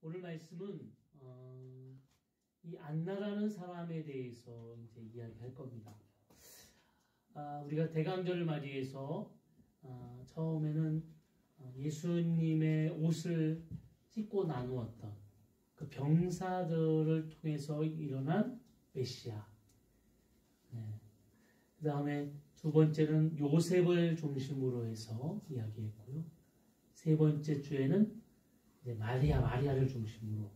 오늘 말씀은 이 안나라는 사람에 대해서 이제 이야기할 겁니다. 우리가 대강절을 맞이해서 처음에는 예수님의 옷을 찢고 나누었던 그 병사들을 통해서 일어난 메시아. 그 다음에 두 번째는 요셉을 중심으로 해서 이야기했고요. 세 번째 주에는 이제 마리아를 중심으로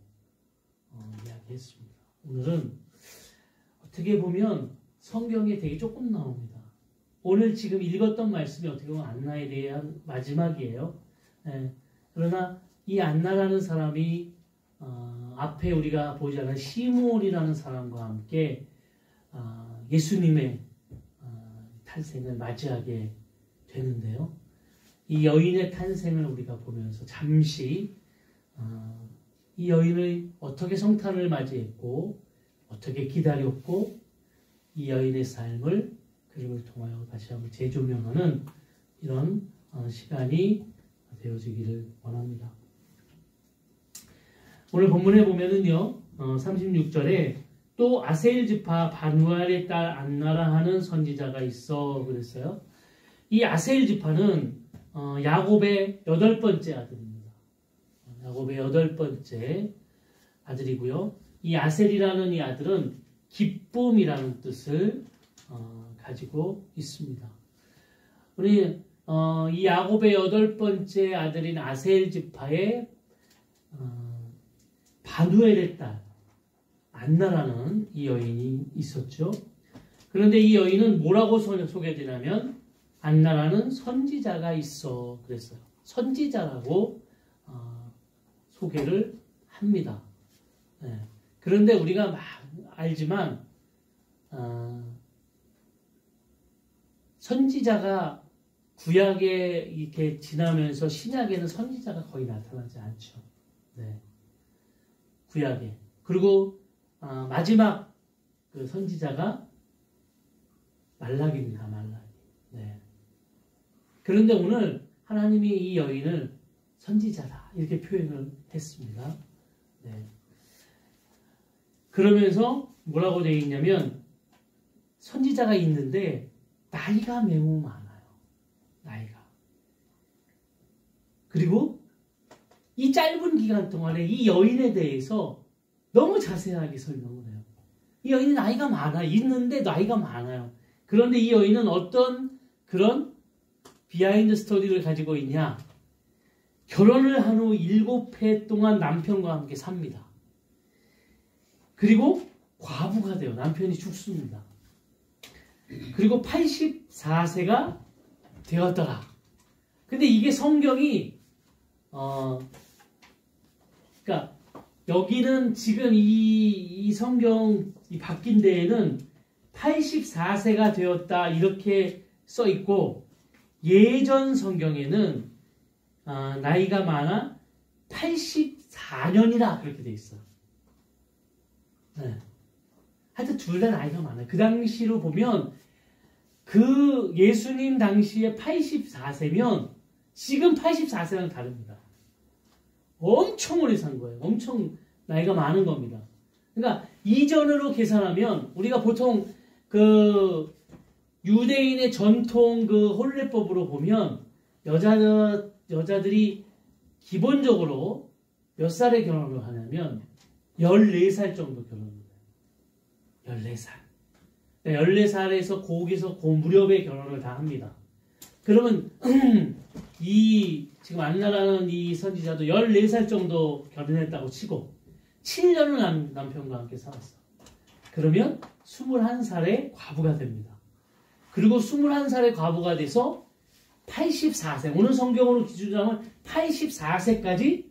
이야기했습니다. 오늘은 어떻게 보면 성경에 되게 조금 나옵니다. 오늘 지금 읽었던 말씀이 어떻게 보면 안나에 대한 마지막이에요. 그러나 이 안나라는 사람이 앞에 우리가 보지 않은 시므온이라는 사람과 함께 예수님의 탄생을 맞이하게 되는데요. 이 여인의 탄생을 우리가 보면서 잠시 이 여인을 어떻게 성탄을 맞이했고 어떻게 기다렸고 이 여인의 삶을 그림을 통하여 다시 한번 재조명하는 이런 시간이 되어지기를 원합니다. 오늘 본문에 보면은요, 36절에 또 아셀 지파 바누엘의 딸 안나라 하는 선지자가 있어 그랬어요. 이 아셀 지파는 야곱의 8번째 아들입니다. 야곱의 8번째 아들이고요. 이 아셀이라는 이 아들은 기쁨이라는 뜻을 가지고 있습니다. 우리 이 야곱의 8번째 아들인 아셀 지파의 바누엘의 딸 안나라는 이 여인이 있었죠. 그런데 이 여인은 뭐라고 소개되냐면 안나라는 선지자가 있어 그랬어요. 선지자라고 소개를 합니다. 그런데 우리가 알지만 선지자가 구약에 이렇게 지나면서 신약에는 선지자가 거의 나타나지 않죠. 구약에. 그리고 마지막 그 선지자가 말라기입니다. 말라기. 그런데 오늘 하나님이 이 여인을 선지자다 이렇게 표현을 했습니다. 그러면서 뭐라고 되어 있냐면 선지자가 있는데 나이가 매우 많아요. 나이가. 그리고 이 짧은 기간 동안에 이 여인에 대해서 너무 자세하게 설명을 해요. 이 여인이 나이가 많아요. 있는데 나이가 많아요. 그런데 이 여인은 어떤 그런 비하인드 스토리를 가지고 있냐? 결혼을 한 후 7해 동안 남편과 함께 삽니다. 그리고 과부가 돼요. 남편이 죽습니다. 그리고 84세가 되었더라. 근데 이게 성경이 그러니까 여기는 지금 이 성경 이 바뀐 데에는 84세가 되었다 이렇게 써 있고 예전 성경에는 나이가 많아 84년이라 그렇게 돼 있어요. 하여튼 둘 다 나이가 많아요. 그 당시로 보면 그 예수님 당시에 84세면 지금 84세랑 다릅니다. 엄청 오래 산 거예요. 엄청 나이가 많은 겁니다. 그러니까 이전으로 계산하면 우리가 보통 그 유대인의 전통 그 혼례법으로 보면 여자들이 기본적으로 몇 살에 결혼을 하냐면 14살 정도 결혼을 해요. 14살. 14살에서 거기서 그 무렵에 결혼을 다 합니다. 그러면 지금 안나라는 이 선지자도 14살 정도 결혼했다고 치고 7년을 남편과 함께 살았어. 그러면 21살에 과부가 됩니다. 그리고 21살에 과부가 돼서 84세, 오늘 성경으로 기준으로 하면 84세까지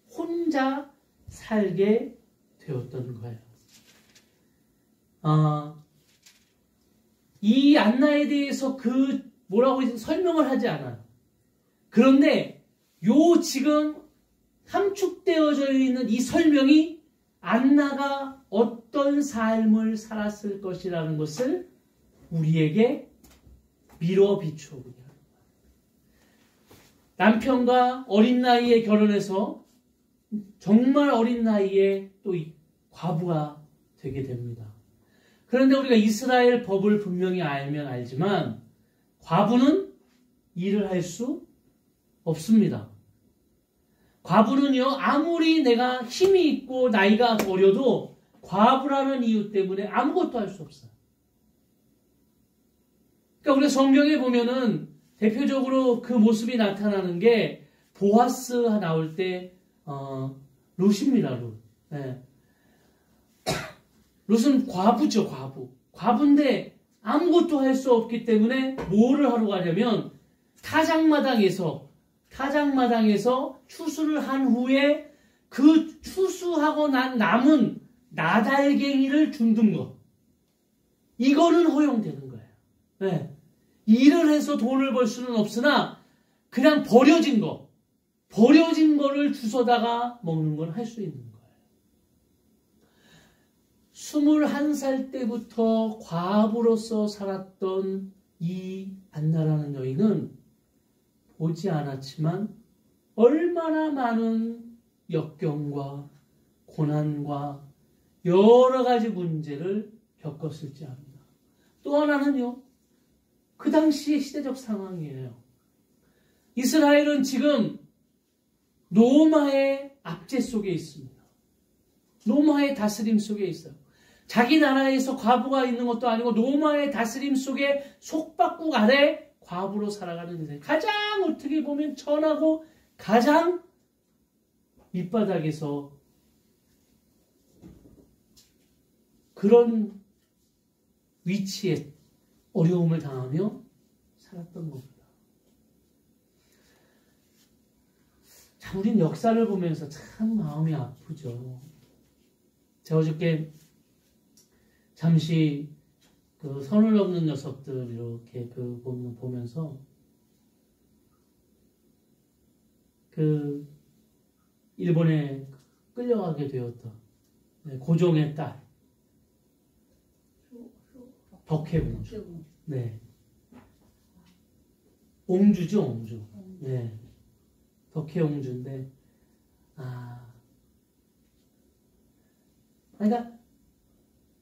혼자 살게 되었던 거예요. 이 안나에 대해서 뭐라고 설명을 하지 않아요. 그런데 지금 함축되어져 있는 이 설명이 안나가 어떤 삶을 살았을 것이라는 것을 우리에게 미뤄 비추어 보게 합니다. 남편과 어린 나이에 결혼해서 정말 어린 나이에 또 과부가 되게 됩니다. 그런데 우리가 이스라엘 법을 분명히 알면 알지만 과부는 일을 할 수 없습니다. 과부는요, 아무리 내가 힘이 있고 나이가 어려도 과부라는 이유 때문에 아무것도 할 수 없어요. 그러니까 우리가 성경에 보면은 대표적으로 그 모습이 나타나는 게 보아스 나올 때 룻입니다. 룻. 네. 룻은 과부죠. 과부인데 아무것도 할 수 없기 때문에 뭐를 하러 가냐면 타작마당에서 추수를 한 후에 그 추수하고 난 남은 나달갱이를 줍는 것. 이거는 허용되는 거예요. 네. 일을 해서 돈을 벌 수는 없으나 그냥 버려진 거를 주워다가 먹는 건 할 수 있는 거예요. 21살 때부터 과부로서 살았던 이 안나라는 여인은 보지 않았지만 얼마나 많은 역경과 고난과 여러 가지 문제를 겪었을지 압니다. 또 하나는요, 그 당시의 시대적 상황이에요. 이스라엘은 지금 로마의 압제 속에 있습니다. 로마의 다스림 속에 있어요. 자기 나라에서 과부가 있는 것도 아니고 로마의 다스림 속에 속박국 아래 과부로 살아가는 인생. 가장 어떻게 보면 천하고 가장 밑바닥에서 그런 위치에 어려움을 당하며 살았던 겁니다. 참, 우린 역사를 보면서 참 마음이 아프죠. 제가 어저께 잠시 그 선을 넘는 녀석들 이렇게 보면서 그 일본에 끌려가게 되었던 고종의 딸 덕혜공주. 네. 옹주죠, 옹주. 네. 덕혜옹주인데, 그러니까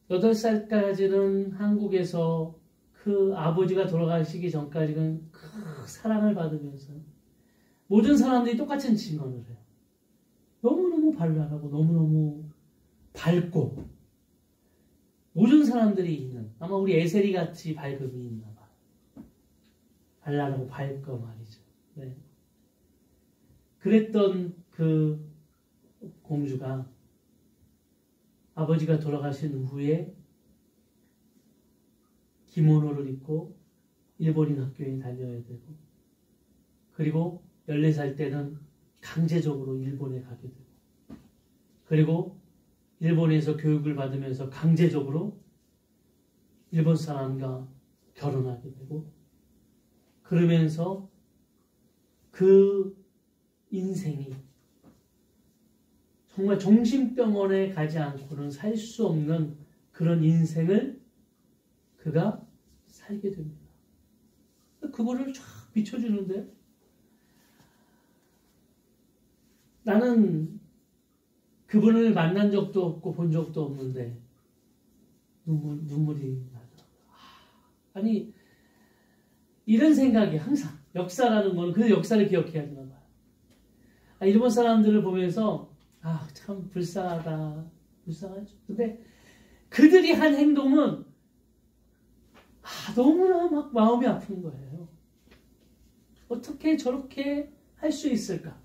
8살까지는 한국에서 그 아버지가 돌아가시기 전까지는 그 사랑을 받으면서 모든 사람들이 똑같은 증언을 해요. 너무너무 발랄하고 너무너무 밝고 모든 사람들이 있는, 아마 우리 에세리 같이 밝음이 있나 봐요. 발랄하고 밝고 말이죠. 네. 그랬던 그 공주가 아버지가 돌아가신 후에 기모노를 입고 일본인 학교에 다녀야 되고, 그리고 14살 때는 강제적으로 일본에 가게 되고, 그리고 일본에서 교육을 받으면서 강제적으로 일본 사람과 결혼하게 되고, 그러면서 그 인생이 정말 정신병원에 가지 않고는 살 수 없는 그런 인생을 그가 살게 됩니다. 그거를 쫙 비춰주는데, 나는 그분을 만난 적도 없고 본 적도 없는데 눈물이 나더라고요. 아니, 이런 생각이 항상, 역사라는 건 그 역사를 기억해야 되나 봐요. 일본 사람들을 보면서 참 불쌍하죠. 근데 그들이 한 행동은 너무나 막 마음이 아픈 거예요. 어떻게 저렇게 할 수 있을까?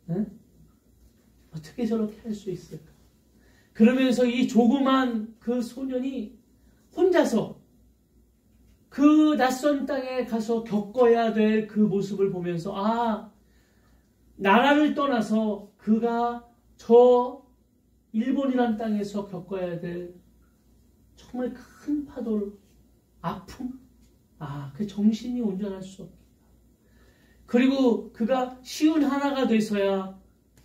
응? 어떻게 저렇게 할 수 있을까? 그러면서 이 조그만 그 소년이 혼자서 그 낯선 땅에 가서 겪어야 될 그 모습을 보면서 나라를 떠나서 그가 저 일본이란 땅에서 겪어야 될 정말 큰 파도를, 아픔, 그 정신이 온전할 수 없다. 그리고 그가 쉬운 하나가 돼서야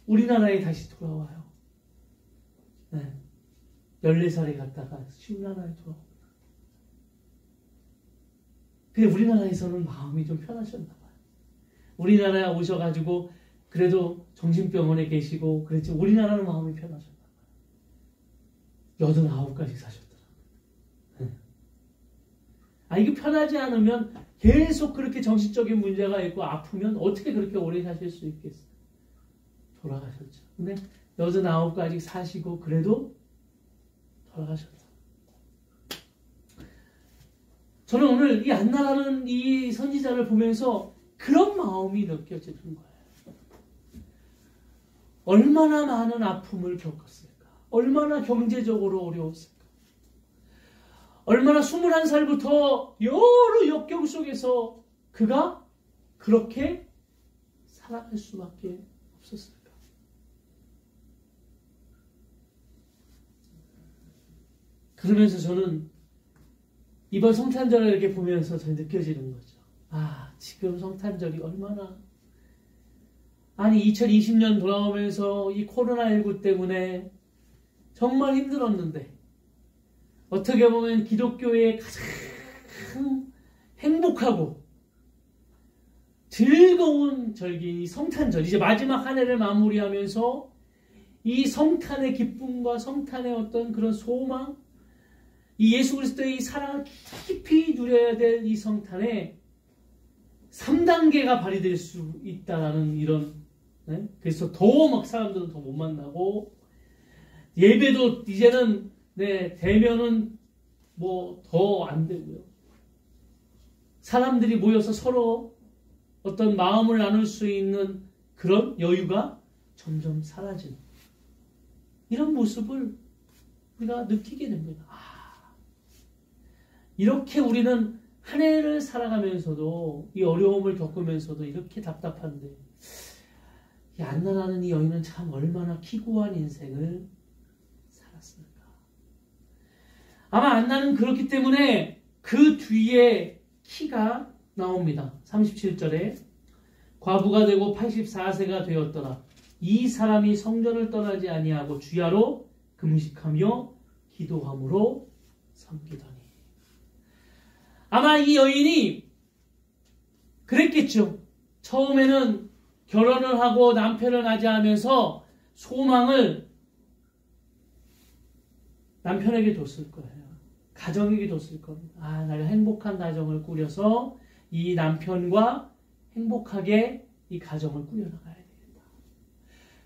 우리나라에 다시 돌아와요. 네. 14살에 갔다가 쉬운 하나에 돌아옵니다. 근데 우리나라에서는 마음이 좀 편하셨나 봐요. 우리나라에 오셔가지고 그래도 정신병원에 계시고 그랬지 우리나라는 마음이 편하셨나 봐요. 89까지 사셨더라고요. 이게 편하지 않으면 계속 그렇게 정신적인 문제가 있고 아프면 어떻게 그렇게 오래 사실 수 있겠어요? 돌아가셨죠. 근데 89까지 사시고 그래도 돌아가셨다. 저는 오늘 이 안나라는 이 선지자를 보면서 그런 마음이 느껴지는 거예요. 얼마나 많은 아픔을 겪었을까? 얼마나 경제적으로 어려웠을까? 얼마나 21살부터 여러 역경 속에서 그가 그렇게 살아갈 수밖에 없었을까? 그러면서 저는 이번 성탄절을 이렇게 보면서 저 느껴지는 거죠. 지금 성탄절이 얼마나 2020년 돌아오면서 이 코로나19 때문에 정말 힘들었는데 어떻게 보면 기독교의 가장 행복하고 즐거운 절기인 이 성탄절, 이제 마지막 한 해를 마무리하면서 이 성탄의 기쁨과 성탄의 어떤 그런 소망, 이 예수 그리스도의 이 사랑을 깊이 누려야 될 이 성탄에 3단계가 발휘될 수 있다라는 이런, 그래서 더 막 사람들은 더 못 만나고 예배도 이제는 대면은 뭐 더 안 되고요. 사람들이 모여서 서로 어떤 마음을 나눌 수 있는 그런 여유가 점점 사라지는 이런 모습을 우리가 느끼게 됩니다. 이렇게 우리는 한 해를 살아가면서도 이 어려움을 겪으면서도 이렇게 답답한데 이 안나라는 이 여인은 참 얼마나 키고한 인생을 살았을까. 아마 안나는 그렇기 때문에 그 뒤에 키가 나옵니다. 37절에 과부가 되고 84세가 되었더라. 이 사람이 성전을 떠나지 아니하고 주야로 금식하며 기도함으로 섬기더니. 아마 이 여인이 그랬겠죠. 처음에는 결혼을 하고 남편을 맞이하면서 소망을 남편에게 뒀을 거예요. 가정에게 뒀을 겁니다. 내가 행복한 가정을 꾸려서 이 남편과 행복하게 이 가정을 꾸려나가야 되겠다.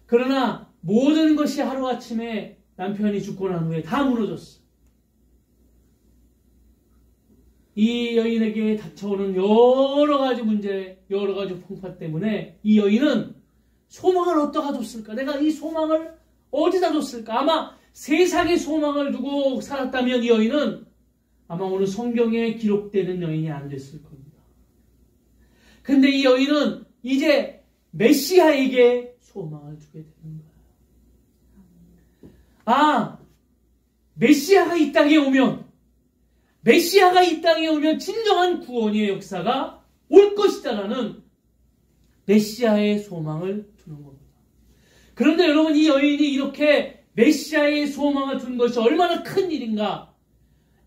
그러나 모든 것이 하루아침에 남편이 죽고 난 후에 다 무너졌어. 이 여인에게 닥쳐오는 여러 가지 문제, 여러 가지 풍파 때문에 이 여인은 소망을 어디다 뒀을까? 내가 이 소망을 어디다 뒀을까? 아마 세상의 소망을 두고 살았다면 이 여인은 아마 오늘 성경에 기록되는 여인이 안 됐을 겁니다. 근데 이 여인은 이제 메시아에게 소망을 주게 되는 거예요. 메시아가 이 땅에 오면 진정한 구원의 역사가 올 것이다라는 메시아의 소망을 두는 겁니다. 그런데 여러분, 이 여인이 이렇게 메시아의 소망을 둔 것이 얼마나 큰 일인가?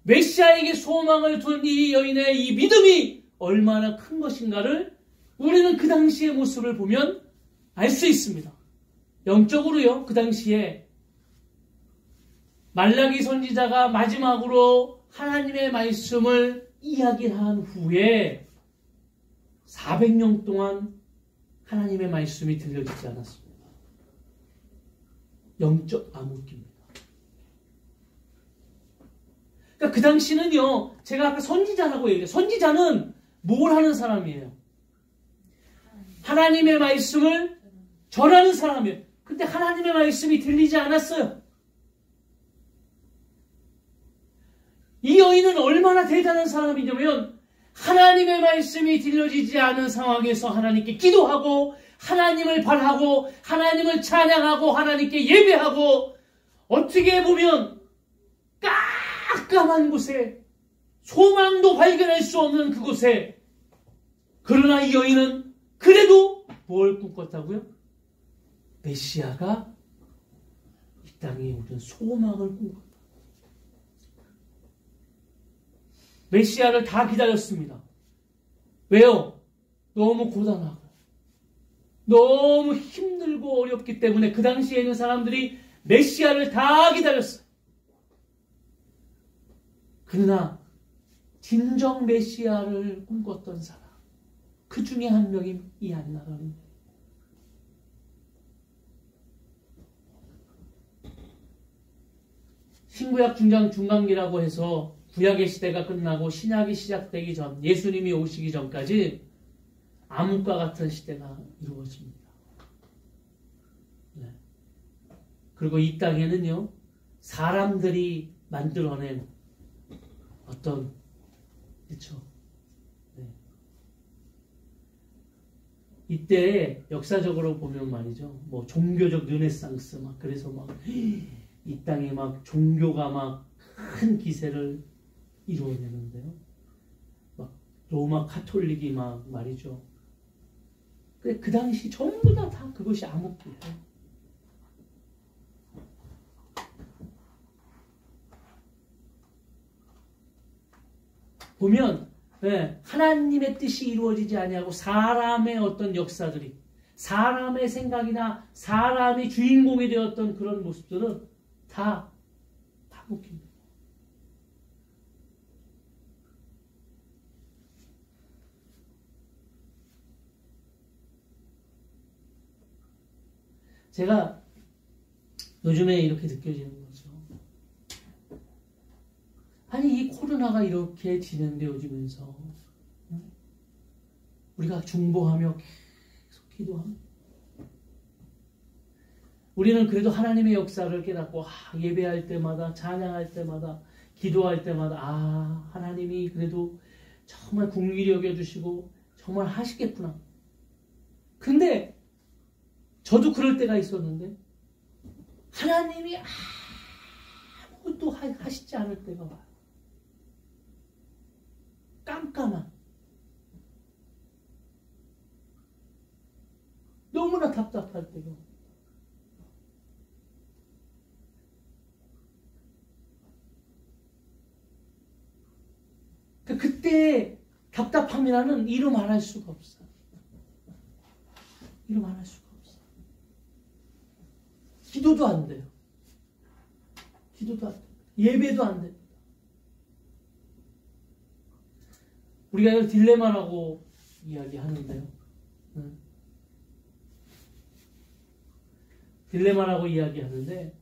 메시아에게 소망을 둔 이 여인의 이 믿음이 얼마나 큰 것인가를 우리는 그 당시의 모습을 보면 알 수 있습니다. 영적으로요, 그 당시에 말라기 선지자가 마지막으로 하나님의 말씀을 이야기한 후에 400년 동안 하나님의 말씀이 들려지지 않았습니다. 영적 암흑기입니다. 그러니까 그 당시는요, 제가 아까 선지자라고 얘기해요. 선지자는 뭘 하는 사람이에요? 하나님의 말씀을 전하는 사람이에요. 근데 하나님의 말씀이 들리지 않았어요. 이 여인은 얼마나 대단한 사람이냐면 하나님의 말씀이 들려지지 않은 상황에서 하나님께 기도하고 하나님을 바라고 하나님을 찬양하고 하나님께 예배하고 어떻게 보면 깜깜한 곳에 소망도 발견할 수 없는 그곳에 그러나 이 여인은 그래도 뭘 꿈꿨다고요? 메시아가 이 땅에 오는 소망을 꿈꿨다. 메시아를 다 기다렸습니다. 왜요? 너무 고단하고 너무 힘들고 어렵기 때문에 그 당시에 있는 사람들이 메시아를 다 기다렸어요. 그러나 진정 메시아를 꿈꿨던 사람, 그 중에 한 명이 이 안나라는 거예요. 신구약 중간기라고 해서 구약의 시대가 끝나고 신약이 시작되기 전, 예수님이 오시기 전까지 암흑과 같은 시대가 이루어집니다. 네. 그리고 이 땅에는요, 사람들이 만들어낸 어떤, 그렇죠? 네. 이때 역사적으로 보면 말이죠, 뭐 종교적 르네상스 막 그래서 막 이 땅에 막 종교가 막 큰 기세를 이루어내는데요. 막 로마 카톨릭이 막 말이죠. 근데 그 당시 전부 다 그것이 암흑기예요. 보면 네, 하나님의 뜻이 이루어지지 아니하고 사람의 어떤 역사들이, 사람의 생각이나 사람이 주인공이 되었던 그런 모습들은 다 암흑기입니다. 제가 요즘에 이렇게 느껴지는 거죠. 아니, 이 코로나가 이렇게 진행되어지면서 우리가 중보하며 계속 기도합니다. 우리는 그래도 하나님의 역사를 깨닫고 예배할 때마다, 찬양할 때마다, 기도할 때마다 하나님이 그래도 정말 긍휼히 여겨주시고 정말 하시겠구나. 근데 저도 그럴 때가 있었는데 하나님이 아무것도 하시지 않을 때가 와요. 깜깜한, 너무나 답답할 때가. 그때 답답함이라는 이루 말할 수가 없어요. 이루 말할 수가 없어요. 기도도 안 돼요. 기도도 안 돼요. 예배도 안 돼요. 우리가 이걸 딜레마라고 이야기하는데요. 딜레마라고 이야기하는데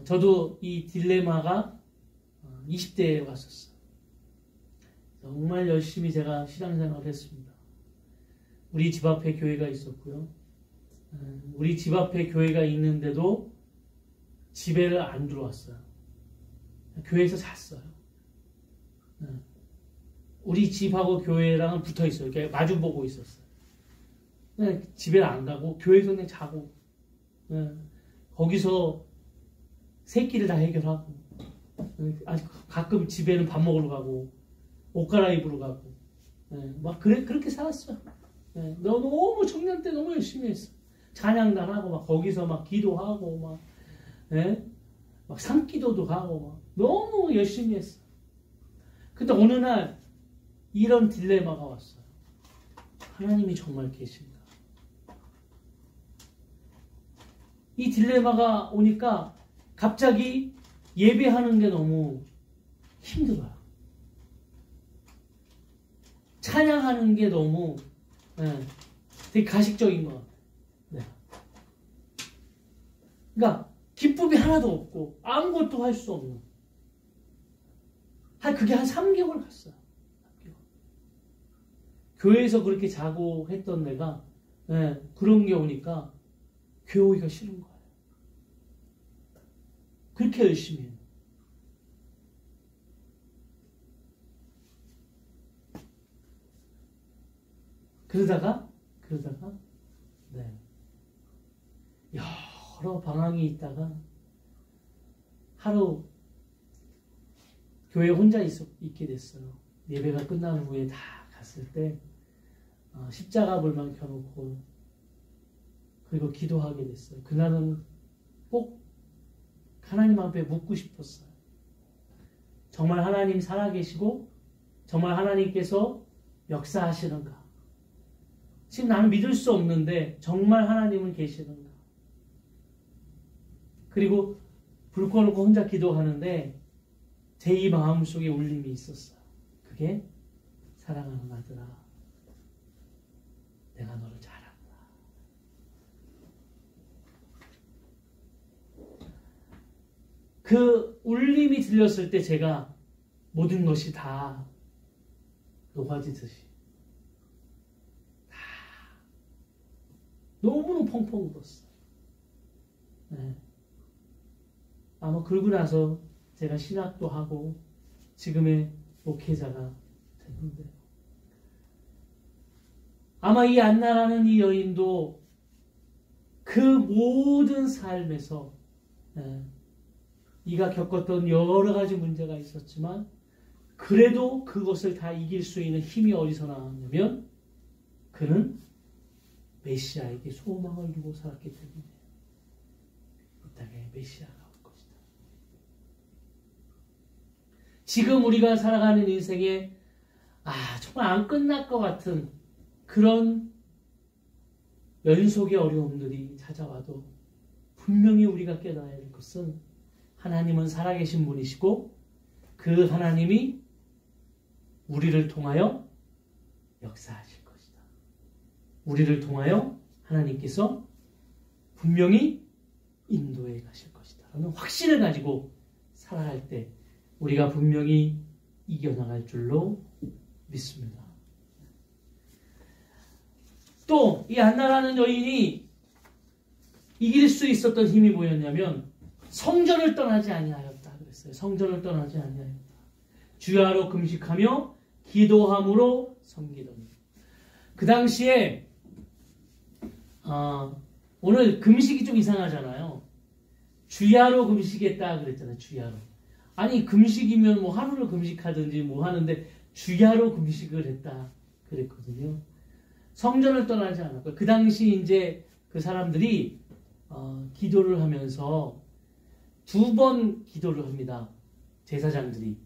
저도 이 딜레마가 20대에 왔었어요. 정말 열심히 제가 신앙생활을 했습니다. 우리 집 앞에 교회가 있었고요. 우리 집 앞에 교회가 있는데도 집에를 안 들어왔어요. 교회에서 잤어요. 우리 집하고 교회랑은 붙어 있어요. 이렇게 마주 보고 있었어요. 집에 안 가고 교회에서 그냥 자고 거기서 새끼를 다 해결하고 가끔 집에는 밥 먹으러 가고 옷 갈아입으러 가고 막 그렇게 살았어요. 너무 청년 때 너무 열심히 했어. 찬양단하고 막 거기서 막 기도하고 막 산기도도 가고 막 너무 열심히 했어. 근데 어느 날 이런 딜레마가 왔어요. 하나님이 정말 계신가? 이 딜레마가 오니까 갑자기 예배하는 게 너무 힘들어요. 찬양하는 게 너무 되게 가식적인 것 같아요. 그러니까 기쁨이 하나도 없고 아무것도 할 수 없는. 그게 한 3개월 갔어요. 3개월. 교회에서 그렇게 자고 했던 내가 그런 게 오니까 교회 오기가 싫은 거예요. 그렇게 열심히 해요. 그러다가 여러 방황이 있다가 하루 교회에 혼자 있게 됐어요. 예배가 끝난 후에 다 갔을 때 십자가 불만 켜놓고 그리고 기도하게 됐어요. 그날은 꼭 하나님 앞에 묻고 싶었어요. 정말 하나님 살아계시고 정말 하나님께서 역사하시는가? 지금 나는 믿을 수 없는데 정말 하나님은 계시는가? 그리고 불 꺼놓고 혼자 기도하는데 제 이 마음속에 울림이 있었어요. 그게 사랑하는 아들아, 내가 너를 잘 안다. 그 울림이 들렸을 때 제가 모든 것이 다 녹아지듯이 다 너무너무 펑펑 울었어요. 네. 아마 그러고 나서 제가 신학도 하고 지금의 목회자가 됐는데, 아마 이 안나라는 이 여인도 그 모든 삶에서 이가 겪었던 여러 가지 문제가 있었지만 그래도 그것을 다 이길 수 있는 힘이 어디서 나왔냐면 그는 메시아에게 소망을 두고 살았기 때문에 이 땅에 메시아가 올 것이다. 지금 우리가 살아가는 인생에 정말 안 끝날 것 같은 그런 연속의 어려움들이 찾아와도 분명히 우리가 깨달아야 할 것은 하나님은 살아계신 분이시고 그 하나님이 우리를 통하여 역사하실 것이다. 우리를 통하여 하나님께서 분명히 인도해 가실 것이다 라는 확신을 가지고 살아갈 때 우리가 분명히 이겨나갈 줄로 믿습니다. 또 이 안나라는 여인이 이길 수 있었던 힘이 뭐였냐면 성전을 떠나지 아니하였다 그랬어요. 성전을 떠나지 아니하였다. 주야로 금식하며 기도함으로 섬기더니. 그 당시에 오늘 금식이 좀 이상하잖아요. 주야로 금식했다 그랬잖아요. 주야로. 아니 금식이면 뭐 하루를 금식하든지 뭐 하는데 주야로 금식을 했다 그랬거든요. 성전을 떠나지 않았고 그 당시 이제 그 사람들이 기도를 하면서 2번 기도를 합니다. 제사장들이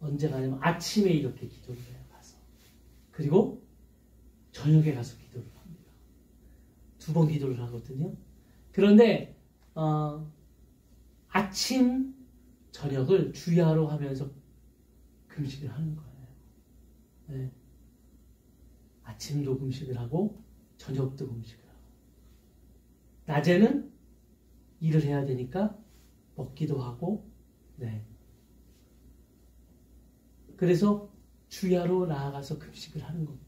언제 가냐면 아침에 이렇게 기도를 해요. 가서. 그리고 저녁에 가서 기도를 합니다. 2번 기도를 하거든요. 그런데 아침 저녁을 주야로 하면서 금식을 하는 거예요. 네. 아침도 금식을 하고 저녁도 금식을 하고 낮에는 일을 해야 되니까 먹기도 하고 네. 그래서 주야로 나아가서 금식을 하는 겁니다.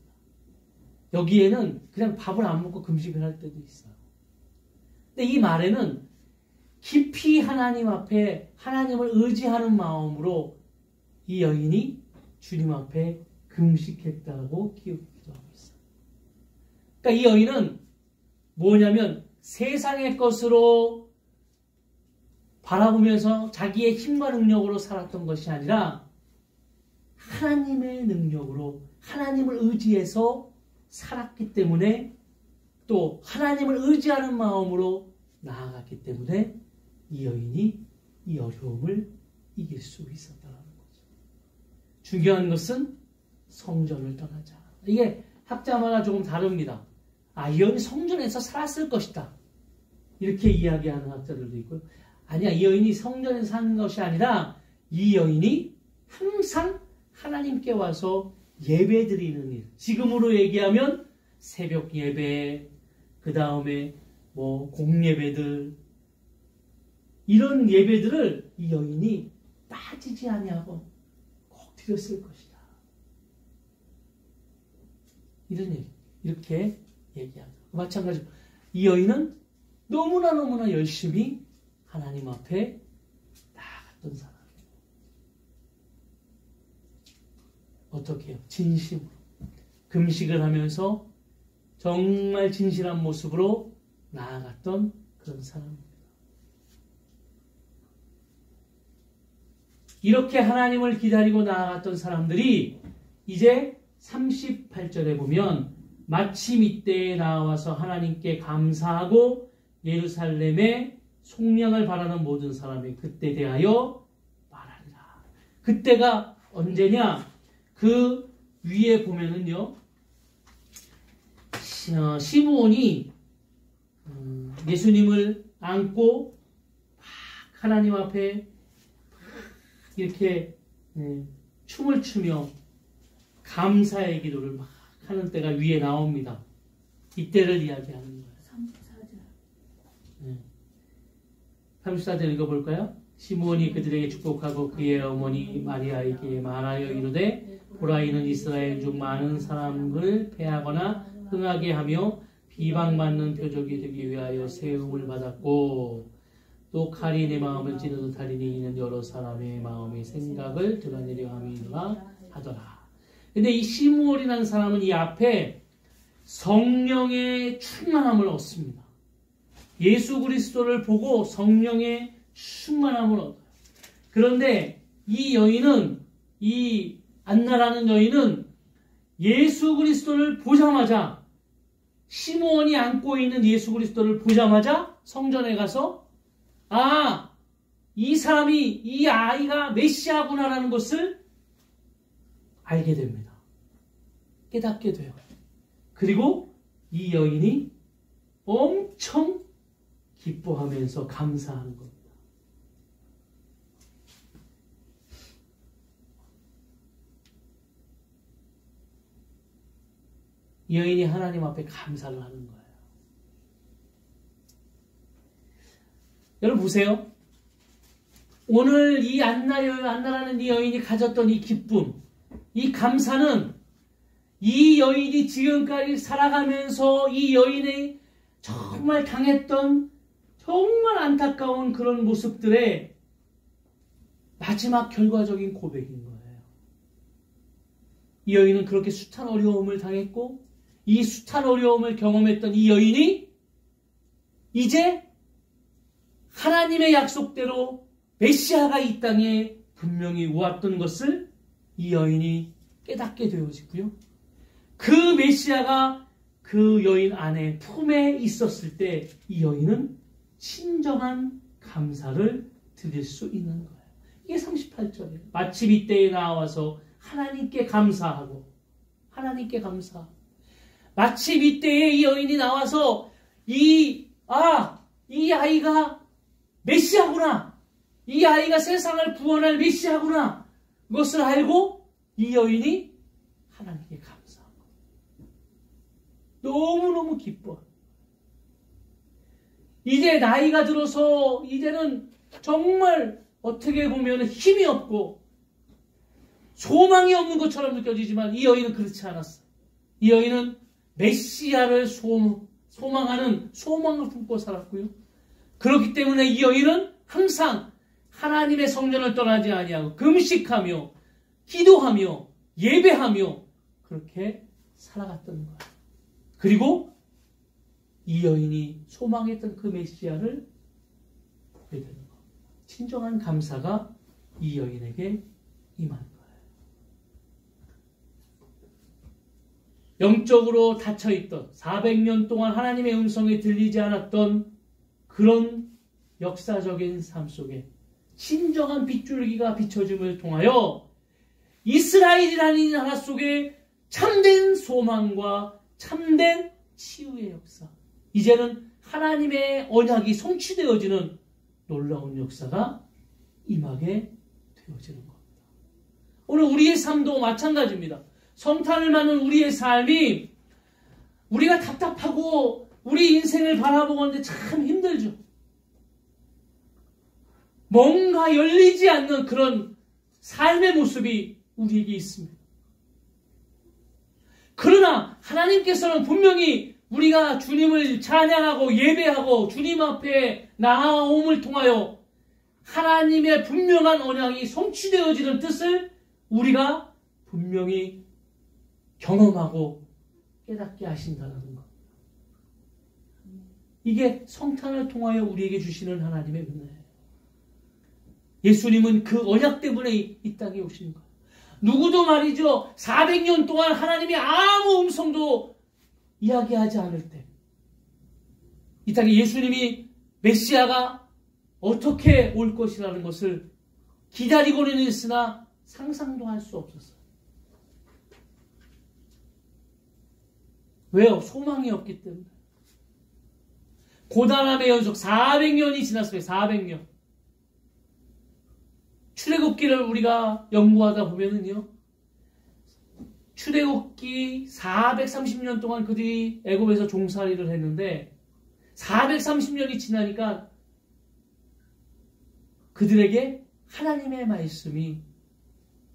여기에는 그냥 밥을 안 먹고 금식을 할 때도 있어요. 근데 이 말에는 깊이 하나님 앞에 하나님을 의지하는 마음으로 이 여인이 주님 앞에 금식했다고 기록하고 있어요. 그러니까 이 여인은 뭐냐면 세상의 것으로 바라보면서 자기의 힘과 능력으로 살았던 것이 아니라 하나님의 능력으로 하나님을 의지해서 살았기 때문에 또 하나님을 의지하는 마음으로 나아갔기 때문에 이 여인이 이 어려움을 이길 수 있었다는 거죠. 중요한 것은 성전을 떠나지 않아. 이게 학자마다 조금 다릅니다. 이 여인이 성전에서 살았을 것이다. 이렇게 이야기하는 학자들도 있고요. 아니야, 이 여인이 성전에서 사는 것이 아니라 이 여인이 항상 하나님께 와서 예배 드리는 일. 지금으로 얘기하면 새벽 예배, 그 다음에 뭐 공예배들, 이런 예배들을 이 여인이 빠지지 아니하고 꼭 드렸을 것이다. 이런 얘기, 이렇게 얘기합니다. 마찬가지로 이 여인은 너무나 열심히 하나님 앞에 나아갔던 사람이에요. 어떻게 해요? 진심으로. 금식을 하면서 정말 진실한 모습으로 나아갔던 그런 사람입니다. 이렇게 하나님을 기다리고 나아갔던 사람들이 이제 38절에 보면 마침 이때에 나와서 하나님께 감사하고 예루살렘에 속량을 바라는 모든 사람이 그때 대하여 말하리라. 그때가 언제냐? 그 위에 보면은요, 시므온이 예수님을 안고 막 하나님 앞에 이렇게 춤을 추며 감사의 기도를 막 하는 때가 위에 나옵니다. 이때를 이야기하는 거예요. 34절 읽어볼까요? 시므온이 그들에게 축복하고 그의 어머니 마리아에게 말하여 이르되 보라 이는 이스라엘 중 많은 사람을 패하거나 흥하게 하며 비방받는 표적이 되기 위하여 세움을 받았고 또 칼이 내 마음을 찌르듯 하리니 이는 여러 사람의 마음의 생각을 드러내려 함이라 하더라. 근데 이 시므온이라는 사람은 이 앞에 성령의 충만함을 얻습니다. 예수 그리스도를 보고 성령의 충만함을 얻어요. 그런데 이 여인은, 이 안나라는 여인은 예수 그리스도를 보자마자, 시므온이 안고 있는 예수 그리스도를 보자마자 성전에 가서 이 사람이, 이 아이가 메시아구나라는 것을 알게 됩니다. 깨닫게 돼요. 그리고 이 여인이 엄청 기뻐하면서 감사하는 겁니다. 이 여인이 하나님 앞에 감사를 하는 거예요. 여러분 보세요. 오늘 이 안나라는 이 여인이 가졌던 이 기쁨, 이 감사는 이 여인이 지금까지 살아가면서 이 여인이 정말 당했던 정말 안타까운 그런 모습들의 마지막 결과적인 고백인 거예요. 이 여인은 그렇게 숱한 어려움을 당했고 이 숱한 어려움을 경험했던 이 여인이 이제 하나님의 약속대로 메시아가 이 땅에 분명히 왔던 것을 이 여인이 깨닫게 되어지고요. 그 메시아가 그 여인 안에 품에 있었을 때 이 여인은 진정한 감사를 드릴 수 있는 거예요. 이게 38절이에요. 마침 이때에 나와서 하나님께 감사하고 마침 이때에 이 여인이 나와서 이 아이가 메시아구나, 이 아이가 세상을 구원할 메시아구나, 그것을 알고 이 여인이 하나님께 감사하고 너무너무 기뻐. 이제 나이가 들어서 이제는 정말 어떻게 보면 힘이 없고 소망이 없는 것처럼 느껴지지만 이 여인은 그렇지 않았어요. 이 여인은 메시아를 소망하는 소망을 품고 살았고요. 그렇기 때문에 이 여인은 항상 하나님의 성전을 떠나지 아니하고 금식하며 기도하며 예배하며 그렇게 살아갔던 거예요. 그리고 이 여인이 소망했던 그 메시아를 보게 되는 거예요. 진정한 감사가 이 여인에게 임한 거예요. 영적으로 닫혀있던 400년 동안 하나님의 음성이 들리지 않았던 그런 역사적인 삶 속에 진정한 빗줄기가 비춰짐을 통하여 이스라엘이라는 이 나라 속에 참된 소망과 참된 치유의 역사, 이제는 하나님의 언약이 성취되어지는 놀라운 역사가 임하게 되어지는 겁니다. 오늘 우리의 삶도 마찬가지입니다. 성탄을 맞는 우리의 삶이 우리가 답답하고 우리 인생을 바라보는데 참 힘들죠. 뭔가 열리지 않는 그런 삶의 모습이 우리에게 있습니다. 그러나 하나님께서는 분명히 우리가 주님을 찬양하고 예배하고 주님 앞에 나아옴을 통하여 하나님의 분명한 언약이 성취되어지는 뜻을 우리가 분명히 경험하고 깨닫게 하신다는 것. 이게 성탄을 통하여 우리에게 주시는 하나님의 은혜예요. 예수님은 그 언약 때문에 이 땅에 오신 거예요. 누구도 말이죠. 400년 동안 하나님이 아무 음성도 이야기하지 않을 때 이 땅에 예수님이 메시아가 어떻게 올 것이라는 것을 기다리고는 있으나 상상도 할 수 없었어요. 왜요? 소망이 없기 때문에. 고단함의 연속 400년이 지났어요. 400년. 출애굽기를 우리가 연구하다 보면은요. 출애굽기 430년 동안 그들이 애굽에서 종살이를 했는데 430년이 지나니까 그들에게 하나님의 말씀이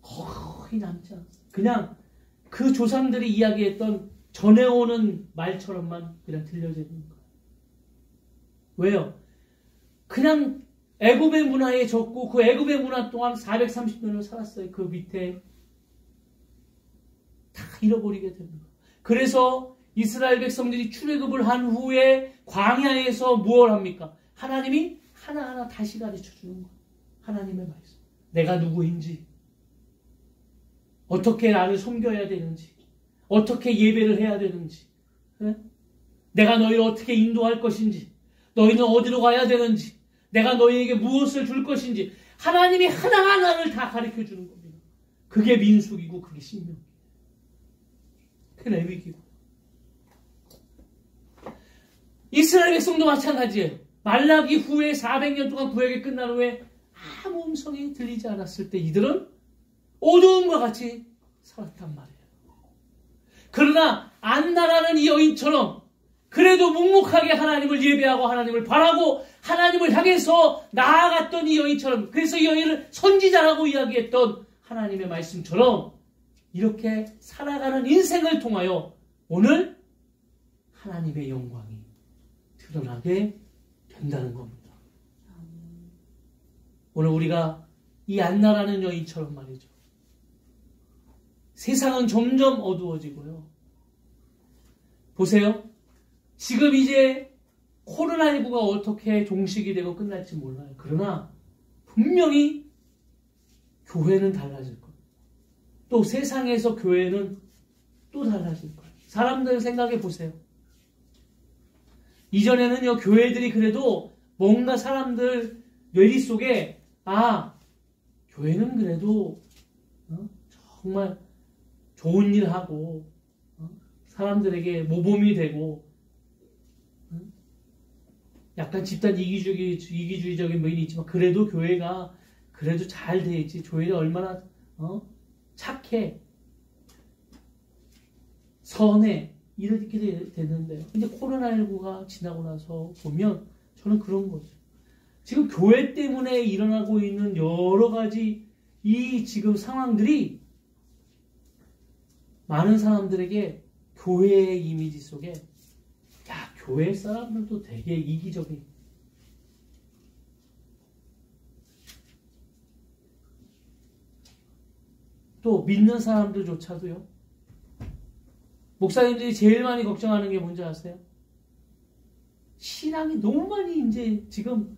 거의 남지 않았어요. 그냥 그 조상들이 이야기했던 전해오는 말처럼만 그냥 들려지는 거예요. 왜요? 그냥 애굽의 문화에 졌고 그 애굽의 문화 동안 430년을 살았어요. 그 밑에 다 잃어버리게 됩니다. 그래서 이스라엘 백성들이 출애굽을 한 후에 광야에서 무엇을 합니까? 하나님이 하나하나 다시 가르쳐 주는 거예요. 하나님의 말씀. 내가 누구인지, 어떻게 나를 섬겨야 되는지, 어떻게 예배를 해야 되는지, 내가 너희를 어떻게 인도할 것인지, 너희는 어디로 가야 되는지, 내가 너희에게 무엇을 줄 것인지 하나님이 하나하나를 다 가르쳐 주는 겁니다. 그게 민수기고 그게 신명기예요. 그게 레위기고. 이스라엘 백성도 마찬가지예요. 말라기 후에 400년 동안 구약이 끝난 후에 아무 음성이 들리지 않았을 때 이들은 어두움과 같이 살았단 말이에요. 그러나 안나라는 이 여인처럼 그래도 묵묵하게 하나님을 예배하고 하나님을 바라고 하나님을 향해서 나아갔던 이 여인처럼, 그래서 이 여인을 선지자라고 이야기했던 하나님의 말씀처럼 이렇게 살아가는 인생을 통하여 오늘 하나님의 영광이 드러나게 된다는 겁니다. 오늘 우리가 이 안나라는 여인처럼 말이죠. 세상은 점점 어두워지고요. 보세요. 지금 이제 코로나19가 어떻게 종식이 되고 끝날지 몰라요. 그러나 분명히 교회는 달라질 거예요. 또 세상에서 교회는 또 달라질 거예요. 사람들 생각해 보세요. 이전에는요, 교회들이 그래도 뭔가 사람들 뇌리 속에 교회는 그래도 정말 좋은 일 하고 사람들에게 모범이 되고 약간 집단 이기주의적인 면이 있지만 그래도 교회가 그래도 잘 돼 있지. 교회가 얼마나 착해, 선해 이렇게 됐는데요. 근데 코로나19가 지나고 나서 보면 저는 그런 거죠. 지금 교회 때문에 일어나고 있는 여러 가지 이 지금 상황들이 많은 사람들에게 교회의 이미지 속에 교회 사람들도 되게 이기적인, 또 믿는 사람들조차도요. 목사님들이 제일 많이 걱정하는 게 뭔지 아세요? 신앙이 너무 많이 이제 지금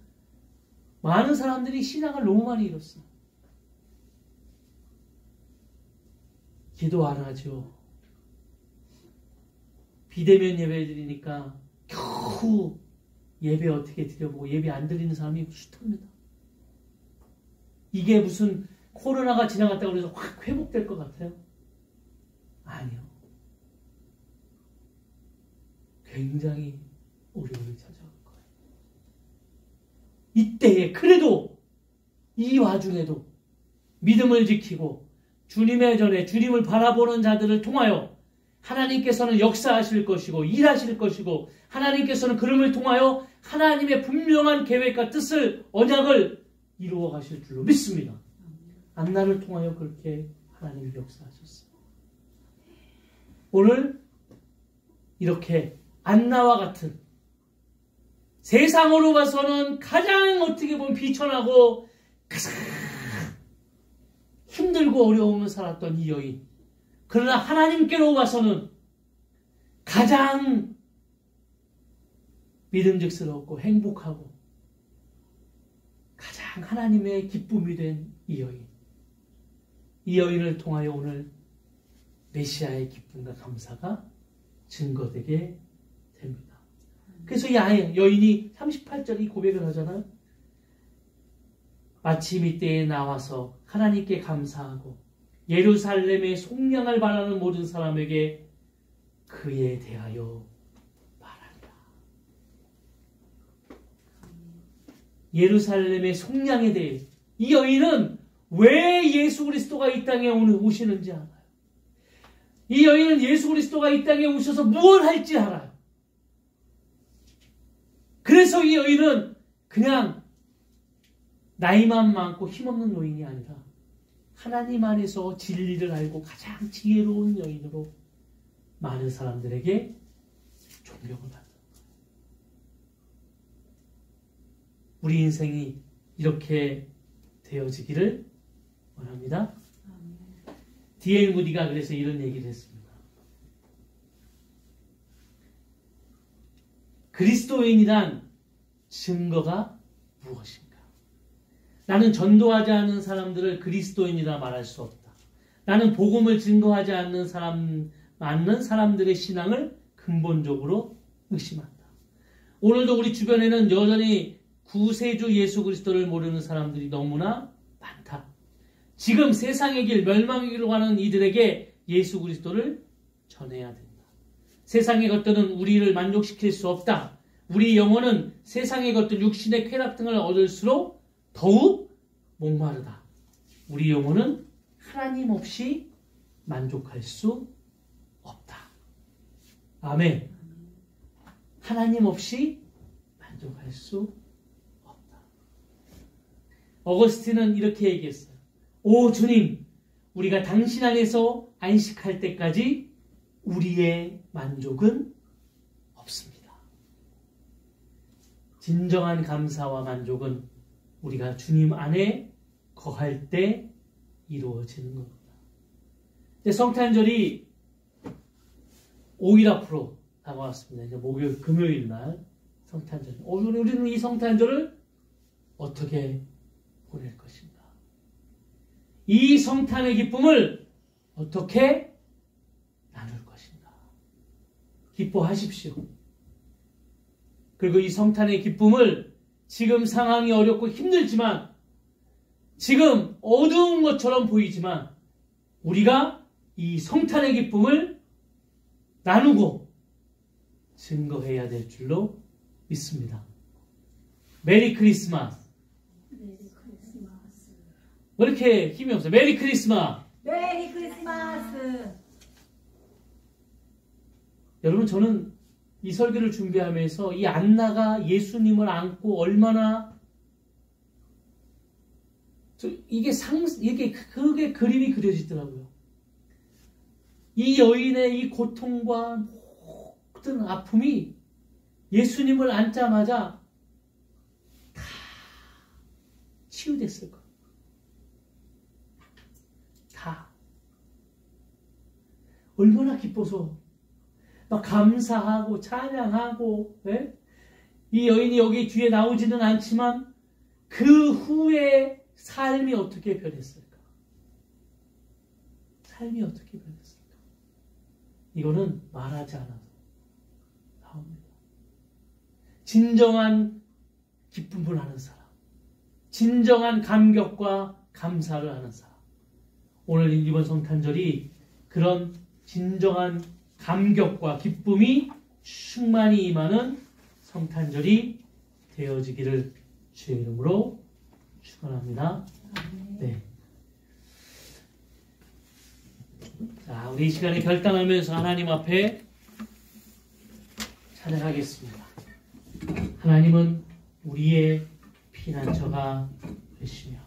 많은 사람들이 신앙을 너무 많이 잃었어요. 기도 안 하죠. 비대면 예배 드리니까 겨우 예배 어떻게 드려보고 예배 안 드리는 사람이 숱합니다. 이게 무슨 코로나가 지나갔다고 해서 확 회복될 것 같아요? 아니요. 굉장히 어려움이 찾아올 거예요. 이때에 그래도 이 와중에도 믿음을 지키고 주님의 전에 주님을 바라보는 자들을 통하여 하나님께서는 역사하실 것이고 일하실 것이고 하나님께서는 그름을 통하여 하나님의 분명한 계획과 뜻을 언약을 이루어 가실 줄로 믿습니다. 안나를 통하여 그렇게 하나님이 역사하셨어요. 오늘 이렇게 안나와 같은 세상으로 봐서는 가장 어떻게 보면 비천하고 가장 힘들고 어려움을 살았던 이 여인, 그러나 하나님께로 봐서는 가장 믿음직스럽고 행복하고 가장 하나님의 기쁨이 된 이 여인, 이 여인을 통하여 오늘 메시아의 기쁨과 감사가 증거되게 됩니다. 그래서 이 여인이 38절이 고백을 하잖아요. 마침 이때에 나와서 하나님께 감사하고 예루살렘의 속량을 바라는 모든 사람에게 그에 대하여 말하리라. 예루살렘의 속량에 대해 이 여인은 왜 예수 그리스도가 이 땅에 오시는지 알아요. 이 여인은 예수 그리스도가 이 땅에 오셔서 무엇을 할지 알아요. 그래서 이 여인은 그냥 나이만 많고 힘없는 여인이 아니라 하나님 안에서 진리를 알고 가장 지혜로운 여인으로 많은 사람들에게 존경을 받는 거예요. 우리 인생이 이렇게 되어지기를 원합니다. D.L. 무디가 그래서 이런 얘기를 했습니다. 그리스도인이란 증거가 무엇인가? 나는 전도하지 않는 사람들을 그리스도인이라 말할 수 없다. 나는 복음을 증거하지 않는 사람들의 신앙을 근본적으로 의심한다. 오늘도 우리 주변에는 여전히 구세주 예수 그리스도를 모르는 사람들이 너무나 많다. 지금 세상의 길, 멸망의 길로 가는 이들에게 예수 그리스도를 전해야 된다. 세상의 것들은 우리를 만족시킬 수 없다. 우리 영혼은 세상의 것들, 육신의 쾌락 등을 얻을수록 더욱 목마르다. 우리 영혼은 하나님 없이 만족할 수 없다. 아멘. 하나님 없이 만족할 수 없다. 어거스틴은 이렇게 얘기했어요. 오 주님, 우리가 당신 안에서 안식할 때까지 우리의 만족은 없습니다. 진정한 감사와 만족은 우리가 주님 안에 거할 때 이루어지는 겁니다. 성탄절이 5일 앞으로 다가왔습니다. 이제 목요일, 금요일 날 성탄절. 우리는 이 성탄절을 어떻게 보낼 것인가? 이 성탄의 기쁨을 어떻게 나눌 것인가? 기뻐하십시오. 그리고 이 성탄의 기쁨을 지금 상황이 어렵고 힘들지만, 지금 어두운 것처럼 보이지만, 우리가 이 성탄의 기쁨을 나누고 증거해야 될 줄로 믿습니다. 메리 크리스마스. 왜 이렇게 힘이 없어요? 메리 크리스마스. 메리 크리스마스. 여러분, 저는 이 설교를 준비하면서 이 안나가 예수님을 안고 얼마나 그게 그림이 그려지더라고요. 이 여인의 이 고통과 모든 아픔이 예수님을 안자마자 다 치유됐을 거예요. 다. 얼마나 기뻐서 막 감사하고 찬양하고, 네? 이 여인이 여기 뒤에 나오지는 않지만 그 후에 삶이 어떻게 변했을까? 삶이 어떻게 변했을까? 이거는 말하지 않아도 나옵니다. 진정한 기쁨을 하는 사람, 진정한 감격과 감사를 하는 사람. 오늘 이번 성탄절이 그런 진정한 감격과 기쁨이 충만히 임하는 성탄절이 되어지기를 주의 이름으로 축원합니다. 네. 자, 우리 이 시간에 결단하면서 하나님 앞에 찬양하겠습니다. 하나님은 우리의 피난처가 되시며